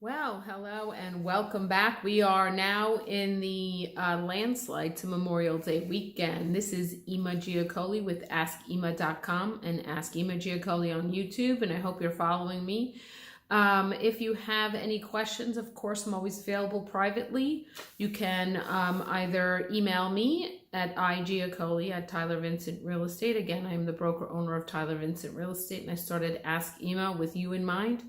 Well, hello and welcome back. We are now in the landslide to Memorial Day weekend. This is Ima Giaccoli with AskIma.com and Ask Ima Giaccoli on YouTube, and I hope you're following me. If you have any questions, of course, I'm always available privately. You can either email me at igiaccoli at Tyler Vincent Real Estate. Again, I'm the broker owner of Tyler Vincent Real Estate, and I started Ask Ima with you in mind.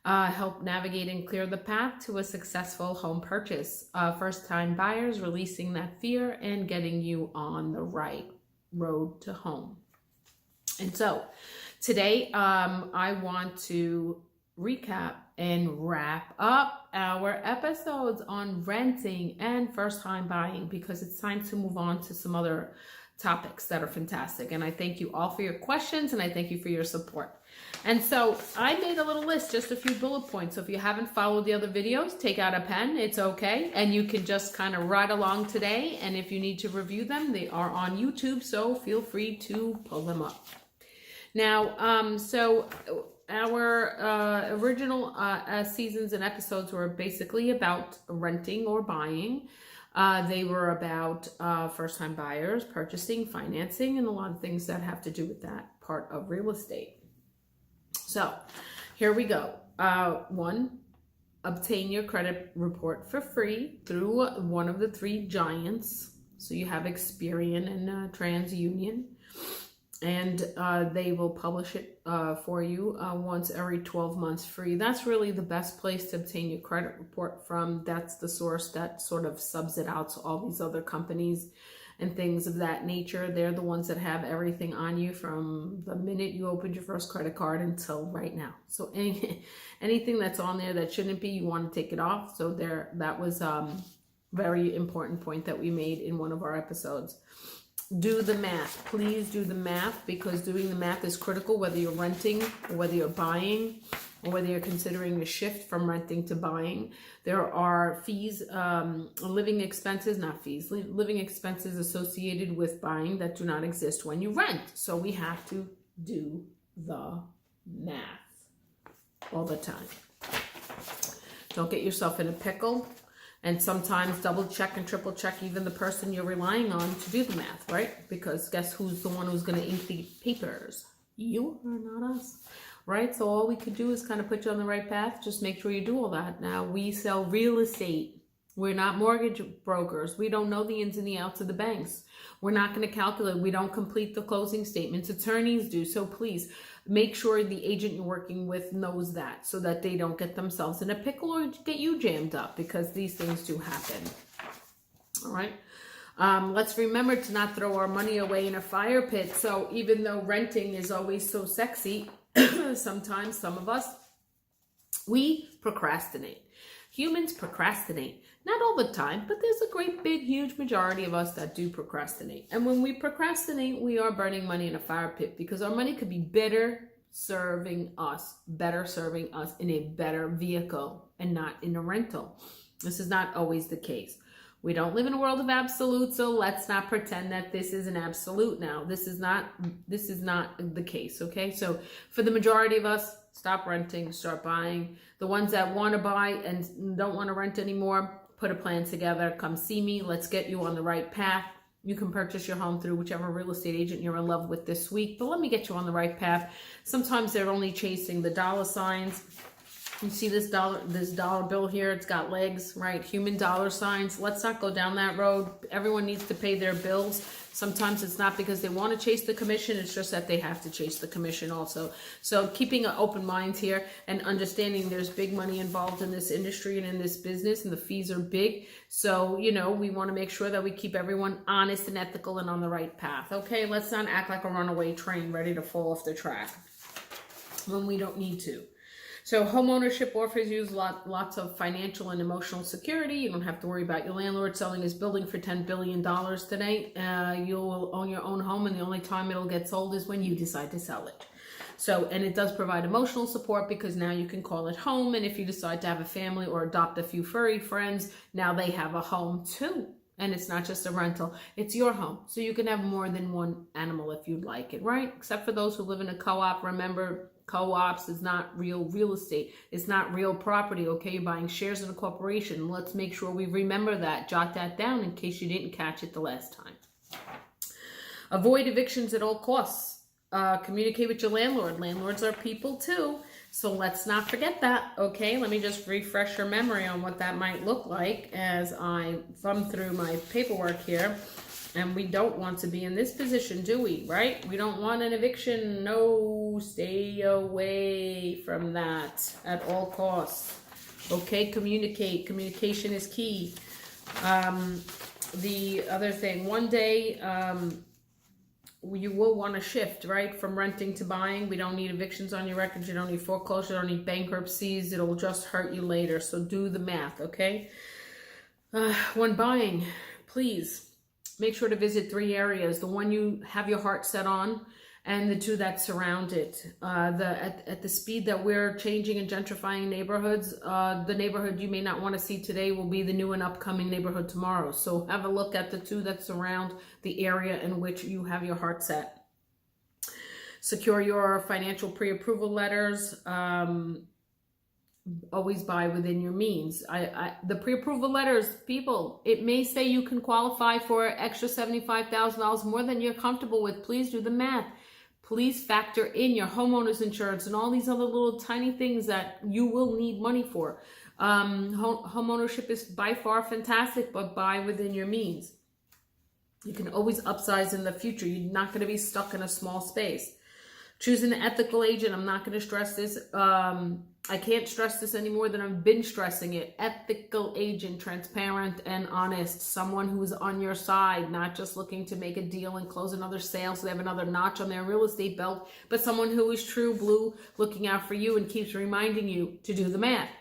Help navigate and clear the path to a successful home purchase. First-time buyers, releasing that fear and getting you on the right road to home. And so today I want to recap and wrap up our episodes on renting and first-time buying, because it's time to move on to some other topics that are fantastic. And I thank you all for your questions, and I thank you for your support. And so I made a little list, just a few bullet points. So if you haven't followed the other videos, take out a pen, it's okay. And you can just kind of ride along today. And if you need to review them, they are on YouTube, so feel free to pull them up. Now, so our original seasons and episodes were basically about renting or buying. They were about first-time buyers, purchasing, financing, and a lot of things that have to do with that part of real estate. So here we go. One, obtain your credit report for free through one of the three giants. So you have Experian and TransUnion. And they will publish it for you once every 12 months free. That's really the best place to obtain your credit report from. That's the source that sort of subs it out to all these other companies and things of that nature. They're the ones that have everything on you from the minute you opened your first credit card until right now. So anything that's on there that shouldn't be, you want to take it off. So that was very important point that we made in one of our episodes. Do the math. Please do the math, because doing the math is critical, whether you're renting or whether you're buying or whether you're considering a shift from renting to buying. There are fees, living expenses associated with buying that do not exist when you rent. So we have to do the math all the time. Don't get yourself in a pickle. And sometimes double check and triple check even the person you're relying on to do the math, right? Because guess who's the one who's going to ink the papers? You are, not us, right? So all we could do is kind of put you on the right path. Just make sure you do all that. Now, we sell real estate. We're not mortgage brokers. We don't know the ins and the outs of the banks. We're not going to calculate. We don't complete the closing statements. Attorneys do. So please make sure the agent you're working with knows that, so that they don't get themselves in a pickle or get you jammed up, because these things do happen. All right. Let's remember to not throw our money away in a fire pit. So even though renting is always so sexy, sometimes some of us, we procrastinate. Humans procrastinate. Not all the time, but there's a great, big, huge majority of us that do procrastinate. And when we procrastinate, we are burning money in a fire pit, because our money could be better serving us in a better vehicle and not in a rental. This is not always the case. We don't live in a world of absolute, so let's not pretend that this is an absolute now. This is not the case, okay? So for the majority of us, stop renting, start buying. The ones that want to buy and don't want to rent anymore, put a plan together, come see me, let's get you on the right path. You can purchase your home through whichever real estate agent you're in love with this week, but let me get you on the right path. Sometimes they're only chasing the dollar signs. You see this dollar bill here, it's got legs, right? Human dollar signs. Let's not go down that road. Everyone needs to pay their bills. Sometimes it's not because they want to chase the commission, it's just that they have to chase the commission also. So keeping an open mind here and understanding there's big money involved in this industry and in this business, and the fees are big. So, we want to make sure that we keep everyone honest and ethical and on the right path. Okay, let's not act like a runaway train ready to fall off the track when we don't need to. So homeownership offers you lots of financial and emotional security. You don't have to worry about your landlord selling his building for $10 billion today. You will own your own home, and the only time it'll get sold is when you decide to sell it. So, and it does provide emotional support, because now you can call it home. And if you decide to have a family or adopt a few furry friends, now they have a home too. And it's not just a rental, it's your home. So you can have more than one animal if you'd like it, right? Except for those who live in a co-op. Remember, Co-ops is not real estate. It's not real property, okay? You're buying shares in a corporation. Let's make sure we remember that. Jot that down in case you didn't catch it the last time. Avoid evictions at all costs. Communicate with your landlord. Landlords are people too. So let's not forget that, okay? Let me just refresh your memory on what that might look like as I thumb through my paperwork here. And we don't want to be in this position, do we? Right? We don't want an eviction. No, stay away from that at all costs. Okay, communicate. Communication is key. The other thing, one day you will want to shift, right? From renting to buying. We don't need evictions on your records. You don't need foreclosure. You don't need bankruptcies. It'll just hurt you later. So do the math, okay? When buying, please make sure to visit 3 areas. The one you have your heart set on and the 2 that surround it. At the speed that we're changing and gentrifying neighborhoods, the neighborhood you may not want to see today will be the new and upcoming neighborhood tomorrow. So have a look at the 2 that surround the area in which you have your heart set. Secure your financial pre-approval letters. Always buy within your means. The pre-approval letters, people, it may say you can qualify for extra $75,000 more than you're comfortable with. Please do the math. Please factor in your homeowner's insurance and all these other little tiny things that you will need money for. Home ownership is by far fantastic, but buy within your means. You can always upsize in the future. You're not going to be stuck in a small space. Choose an ethical agent. I'm not going to stress this. I can't stress this any more than I've been stressing it. Ethical agent, transparent and honest. Someone who's on your side, not just looking to make a deal and close another sale so they have another notch on their real estate belt, but someone who is true blue, looking out for you and keeps reminding you to do the math.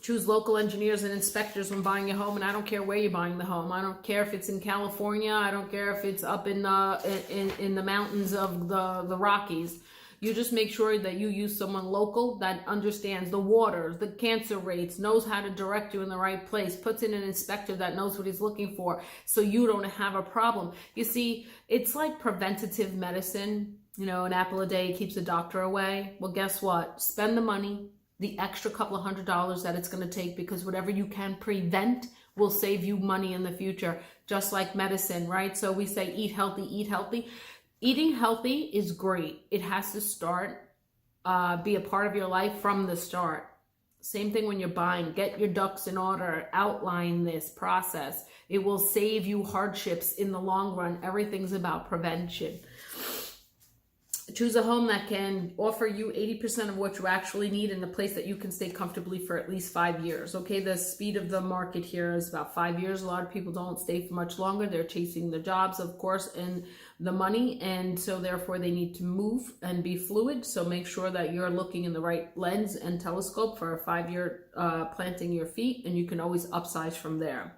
Choose local engineers and inspectors when buying a home, and I don't care where you're buying the home. I don't care if it's in California. I don't care if it's up in the mountains of the Rockies. You just make sure that you use someone local that understands the waters, the cancer rates, knows how to direct you in the right place, puts in an inspector that knows what he's looking for so you don't have a problem. You see, it's like preventative medicine. You know, an apple a day keeps the doctor away. Well, guess what? Spend the money, the extra couple of $100s that it's going to take, because whatever you can prevent will save you money in the future, just like medicine, right? So we say eat healthy, eat healthy. Eating healthy is great. It has to start, be a part of your life from the start. Same thing when you're buying. Get your ducks in order. Outline this process. It will save you hardships in the long run. Everything's about prevention. Choose a home that can offer you 80% of what you actually need in a place that you can stay comfortably for at least 5 years. Okay, the speed of the market here is about 5 years. A lot of people don't stay for much longer. They're chasing the jobs, of course, and the money, and so therefore they need to move and be fluid. So make sure that you're looking in the right lens and telescope for a 5-year planting your feet, and you can always upsize from there.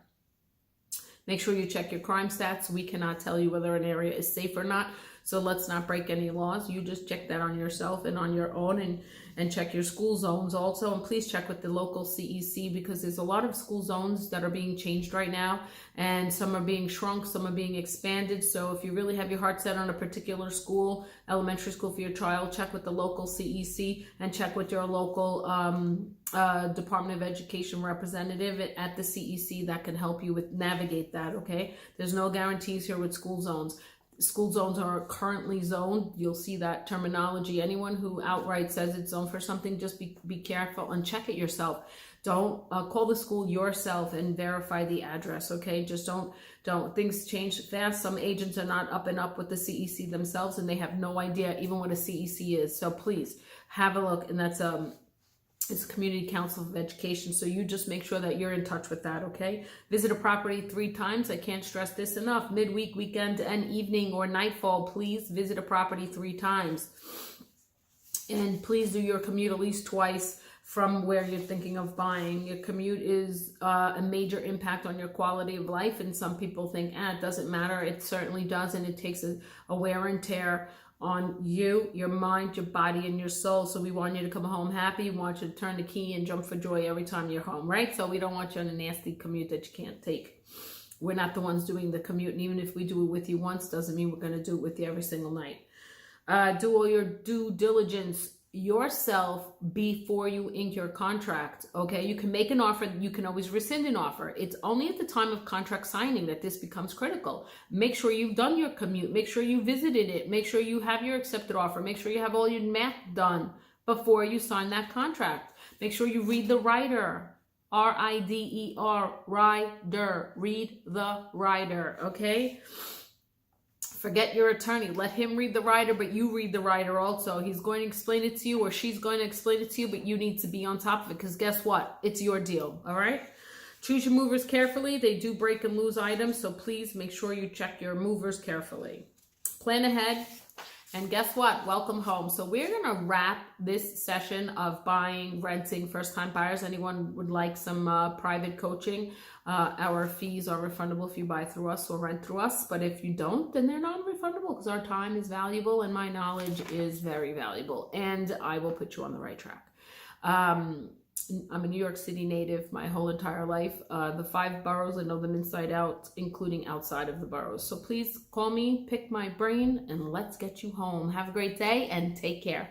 Make sure you check your crime stats. We cannot tell you whether an area is safe or not. So let's not break any laws. You just check that on yourself and on your own, and check your school zones also. And please check with the local CEC, because there's a lot of school zones that are being changed right now, and some are being shrunk, some are being expanded. So if you really have your heart set on a particular school, elementary school for your child, check with the local CEC and check with your local Department of Education representative at the CEC that can help you with navigate that, okay? There's no guarantees here with school zones. School zones are currently zoned. You'll see that terminology. Anyone who outright says it's zoned for something, just be careful and check it yourself. Don't call the school yourself and verify the address, okay? Just don't. Things change fast. Some agents are not up with the CEC themselves, and they have no idea even what a CEC is. So please have a look, and that's it's Community Council of Education. So you just make sure that you're in touch with that, okay? Visit a property 3 times. I can't stress this enough. Midweek, weekend, and evening or nightfall, please visit a property 3 times. And please do your commute at least twice from where you're thinking of buying. Your commute is a major impact on your quality of life, and some people think, it doesn't matter. It certainly does, and it takes a wear and tear on you, your mind, your body, and your soul. So we want you to come home happy. We want you to turn the key and jump for joy every time you're home, right? So we don't want you on a nasty commute that you can't take. We're not the ones doing the commute, and even if we do it with you once, doesn't mean we're going to do it with you every single night. Do all your due diligence yourself before you ink your contract. Okay, you can make an offer, you can always rescind an offer. It's only at the time of contract signing that this becomes critical. Make sure you've done your commute, make sure you visited it, make sure you have your accepted offer, make sure you have all your math done before you sign that contract. Make sure you read the rider, R-I-D-E-R, rider, read the rider. Okay, forget your attorney. Let him read the rider, but you read the rider also. He's going to explain it to you, or she's going to explain it to you, but you need to be on top of it, because guess what? It's your deal, all right? Choose your movers carefully. They do break and lose items, so please make sure you check your movers carefully. Plan ahead, and guess what? Welcome home. So we're going to wrap this session of buying, renting, first-time buyers. Anyone would like some private coaching? Our fees are refundable if you buy through us or rent through us, but if you don't, then they're non-refundable, because our time is valuable and my knowledge is very valuable, and I will put you on the right track. I'm a New York City native my whole entire life. The 5 boroughs, I know them inside out, including outside of the boroughs. So please call me, pick my brain, and let's get you home. Have a great day and take care.